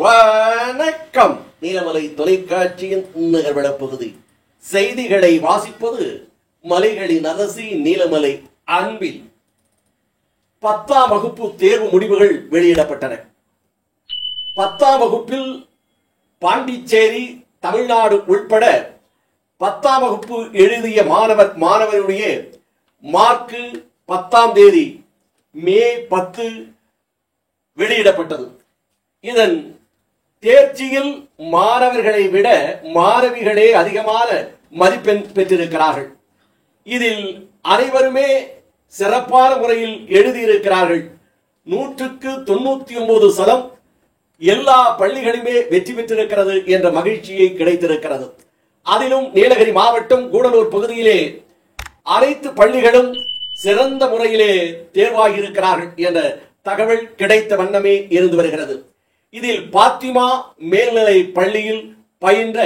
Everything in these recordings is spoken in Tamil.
வணக்கம். நீலமலை தொலைக்காட்சியின் நகர்வட பகுதி செய்திகளை வாசிப்பது மலைகளின் அரசி நீலமலை. அன்பில் 10ஆம் வகுப்பு தேர்வு முடிவுகள் வெளியிடப்பட்டன. 10ஆம் வகுப்பில் பாண்டிச்சேரி, தமிழ்நாடு உட்பட 10ஆம் வகுப்பு எழுதிய மாணவருடைய மார்க்கு 10ஆம் தேதி மே 10 வெளியிடப்பட்டது. இதன் தேர்ச்சியில் மாணவர்களை விட மாணவிகளே அதிகமான மதிப்பெண் பெற்றிருக்கிறார்கள். இதில் அனைவருமே சிறப்பான முறையில் எழுதியிருக்கிறார்கள். 100க்கு 99% எல்லா பள்ளிகளுமே வெற்றி பெற்றிருக்கிறது என்ற மகிழ்ச்சியை கிடைத்திருக்கிறது. அதிலும் நீலகிரி மாவட்டம் கூடலூர் பகுதியிலே அனைத்து பள்ளிகளும் சிறந்த முறையிலே தேர்வாகி இருக்கிறார்கள் என்ற தகவல் கிடைத்த வண்ணமே இருந்து வருகிறது. இதில் பாத்திமா மேல்நிலை பள்ளியில் பயின்ற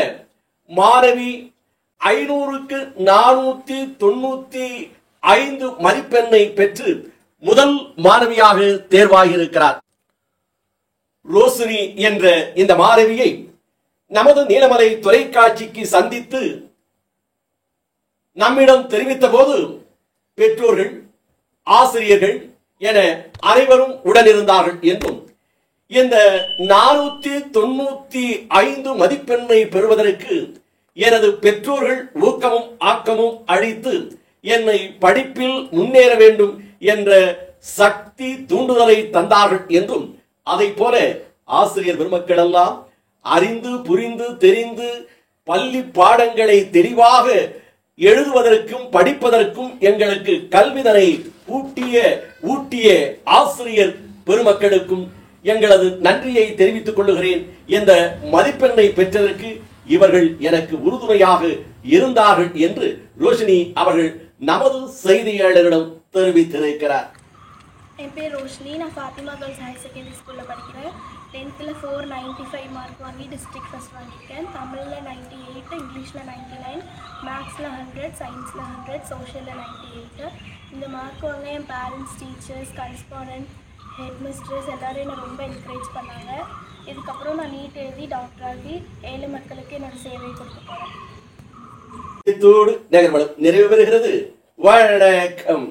மாணவி 500க்கு 495 மதிப்பெண்ணை பெற்று முதல் மாணவியாக தேர்வாகியிருக்கிறார். ரோசினி என்ற இந்த மாணவியை நமது நீலமலை தொலைக்காட்சிக்கு சந்தித்து நம்மிடம் தெரிவித்த போது பெற்றோர்கள், ஆசிரியர்கள் என அனைவரும் உடனிருந்தார்கள் என்றும் இந்த 495 மதிப்பெண்ணை பெறுவதற்கு எனது பெற்றோர்கள் ஊக்கமும் ஆக்கமும் அளித்து என்னை படிப்பில் முன்னேற வேண்டும் என்ற சக்தி தூண்டுதலை தந்தார்கள் என்றும், அதை போல ஆசிரியர் பெருமக்கள் எல்லாம் அறிந்து புரிந்து தெரிந்து பள்ளி பாடங்களை தெளிவாக எழுதுவதற்கும் படிப்பதற்கும் எங்களுக்கு கல்விதனை ஊட்டிய ஆசிரியர் பெருமக்களுக்கும் எங்களது நன்றியை தெரிவித்துக் கொள்ளுகிறேன். இந்த மதிப்பெண்ணை பெற்றதற்கு இவர்கள் எனக்கு உறுதுணையாக இருந்தார்கள் என்று ரோஷினி அவர்கள் நமது செய்தியாளரிடம் தெரிவித்திருக்கிறார். என் பேர் ரோஷினி. நான் ஃபாத்திமா கேர்ள்ஸ் ஹையர் செகண்டரி ஸ்கூலில் படிக்கிறேன். 10th 495 மார்க் வாங்கி டிஸ்ட்ரிக்ட் ஃபர்ஸ்ட் வாங்கியிருக்கேன். தமிழில் 98, இங்கிலீஷில் 99, மேக்ஸில் 100, சயின்ஸில் 100, சோஷியலில் 98. இந்த மார்க் வாங்க என் parents, teachers, correspondent, headmistress எல்லாரும் என்னை ரொம்ப என்கரேஜ் பண்ணாங்க. இதுக்கப்புறம் நான் நீட் எழுதி டாக்டர் ஆகி ஏழை மக்களுக்கு என்னோட சேவை கொடுக்க போகிறேன். இத்தோடு நகர்வலம் நிறைவு பெறுகிறது. வணக்கம்.